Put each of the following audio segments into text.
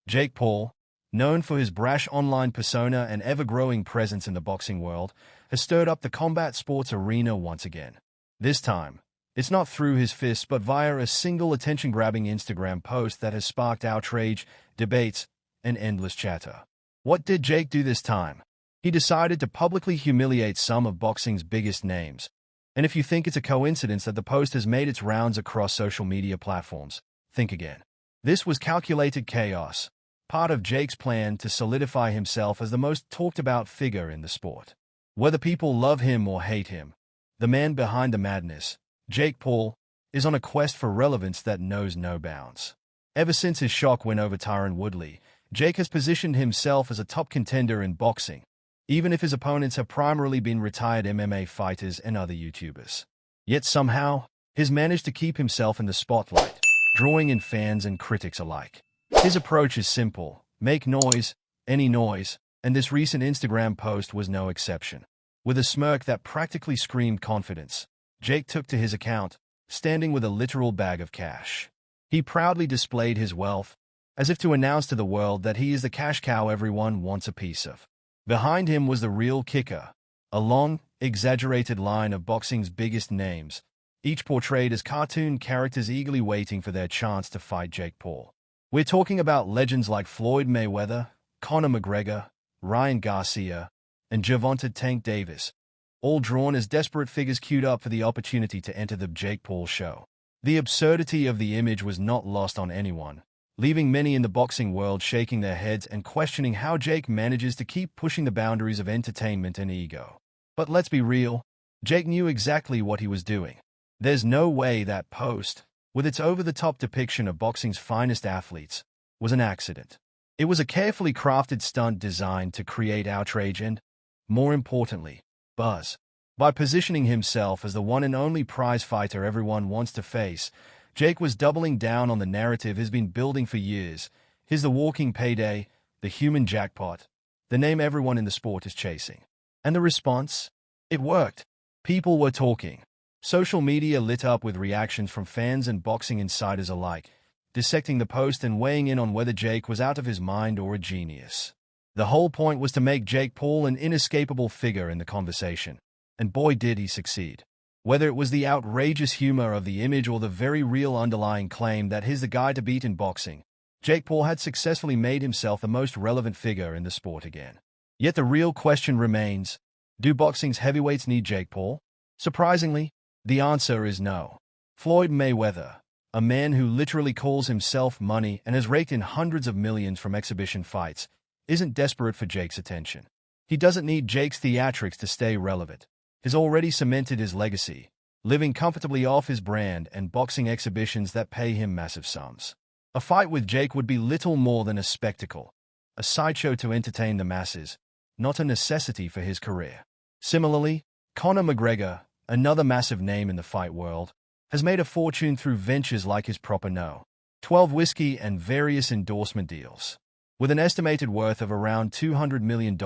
Jake Paul, known for his brash online persona and ever-growing presence in the boxing world, has stirred up the combat sports arena once again. This time, it's not through his fists but via a single attention-grabbing Instagram post that has sparked outrage, debates, and endless chatter. What did Jake do this time? He decided to publicly humiliate some of boxing's biggest names. And if you think it's a coincidence that the post has made its rounds across social media platforms, think again. This was calculated chaos, part of Jake's plan to solidify himself as the most talked-about figure in the sport. Whether people love him or hate him, the man behind the madness, Jake Paul, is on a quest for relevance that knows no bounds. Ever since his shock win over Tyron Woodley, Jake has positioned himself as a top contender in boxing, even if his opponents have primarily been retired MMA fighters and other YouTubers. Yet somehow, he's managed to keep himself in the spotlight, drawing in fans and critics alike. His approach is simple: make noise, any noise, and this recent Instagram post was no exception. With a smirk that practically screamed confidence, Jake took to his account, standing with a literal bag of cash. He proudly displayed his wealth, as if to announce to the world that he is the cash cow everyone wants a piece of. Behind him was the real kicker, a long, exaggerated line of boxing's biggest names, each portrayed as cartoon characters eagerly waiting for their chance to fight Jake Paul. We're talking about legends like Floyd Mayweather, Conor McGregor, Ryan Garcia, and Gervonta Tank Davis, all drawn as desperate figures queued up for the opportunity to enter the Jake Paul show. The absurdity of the image was not lost on anyone, leaving many in the boxing world shaking their heads and questioning how Jake manages to keep pushing the boundaries of entertainment and ego. But let's be real, Jake knew exactly what he was doing. There's no way that post, with its over-the-top depiction of boxing's finest athletes, was an accident. It was a carefully crafted stunt designed to create outrage and, more importantly, buzz. By positioning himself as the one and only prize fighter everyone wants to face, Jake was doubling down on the narrative he's been building for years. He's the walking payday, the human jackpot, the name everyone in the sport is chasing. And the response? It worked. People were talking. Social media lit up with reactions from fans and boxing insiders alike, dissecting the post and weighing in on whether Jake was out of his mind or a genius. The whole point was to make Jake Paul an inescapable figure in the conversation. And boy did he succeed. Whether it was the outrageous humor of the image or the very real underlying claim that he's the guy to beat in boxing, Jake Paul had successfully made himself the most relevant figure in the sport again. Yet the real question remains, do boxing's heavyweights need Jake Paul? Surprisingly, the answer is no. Floyd Mayweather, a man who literally calls himself money and has raked in hundreds of millions from exhibition fights, isn't desperate for Jake's attention. He doesn't need Jake's theatrics to stay relevant. He's already cemented his legacy, living comfortably off his brand and boxing exhibitions that pay him massive sums. A fight with Jake would be little more than a spectacle, a sideshow to entertain the masses, not a necessity for his career. Similarly, Conor McGregor, another massive name in the fight world, has made a fortune through ventures like his Proper No. 12 whiskey and various endorsement deals. With an estimated worth of around $200 million,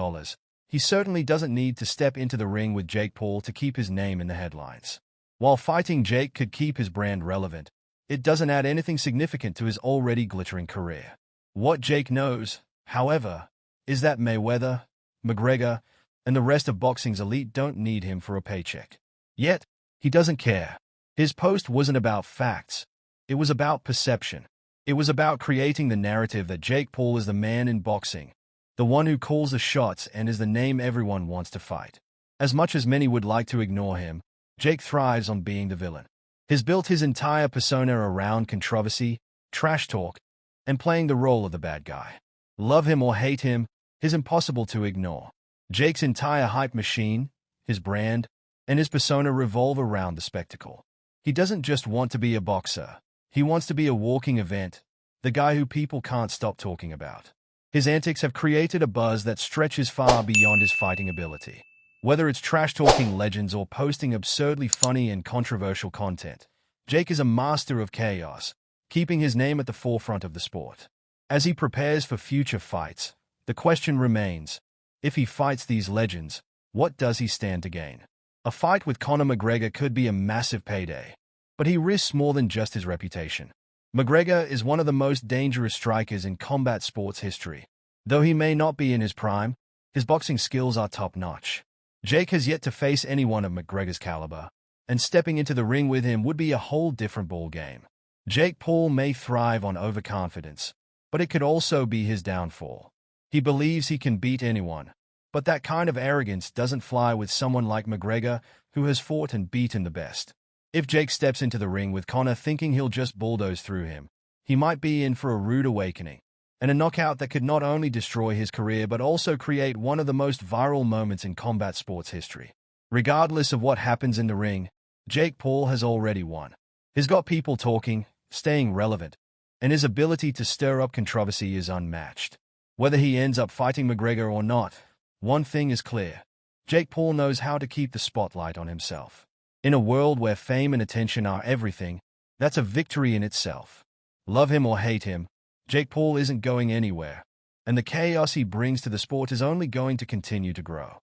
he certainly doesn't need to step into the ring with Jake Paul to keep his name in the headlines. While fighting Jake could keep his brand relevant, it doesn't add anything significant to his already glittering career. What Jake knows, however, is that Mayweather, McGregor, and the rest of boxing's elite don't need him for a paycheck. Yet, he doesn't care. His post wasn't about facts. It was about perception. It was about creating the narrative that Jake Paul is the man in boxing, the one who calls the shots and is the name everyone wants to fight. As much as many would like to ignore him, Jake thrives on being the villain. He's built his entire persona around controversy, trash talk, and playing the role of the bad guy. Love him or hate him, he's impossible to ignore. Jake's entire hype machine, his brand, and his persona revolve around the spectacle. He doesn't just want to be a boxer. He wants to be a walking event, the guy who people can't stop talking about. His antics have created a buzz that stretches far beyond his fighting ability. Whether it's trash-talking legends or posting absurdly funny and controversial content, Jake is a master of chaos, keeping his name at the forefront of the sport. As he prepares for future fights, the question remains, if he fights these legends, what does he stand to gain? A fight with Conor McGregor could be a massive payday, but he risks more than just his reputation. McGregor is one of the most dangerous strikers in combat sports history. Though he may not be in his prime, his boxing skills are top-notch. Jake has yet to face anyone of McGregor's caliber, and stepping into the ring with him would be a whole different ballgame. Jake Paul may thrive on overconfidence, but it could also be his downfall. He believes he can beat anyone, but that kind of arrogance doesn't fly with someone like McGregor, who has fought and beaten the best. If Jake steps into the ring with Conor thinking he'll just bulldoze through him, he might be in for a rude awakening, and a knockout that could not only destroy his career but also create one of the most viral moments in combat sports history. Regardless of what happens in the ring, Jake Paul has already won. He's got people talking, staying relevant, and his ability to stir up controversy is unmatched. Whether he ends up fighting McGregor or not, one thing is clear. Jake Paul knows how to keep the spotlight on himself. In a world where fame and attention are everything, that's a victory in itself. Love him or hate him, Jake Paul isn't going anywhere, and the chaos he brings to the sport is only going to continue to grow.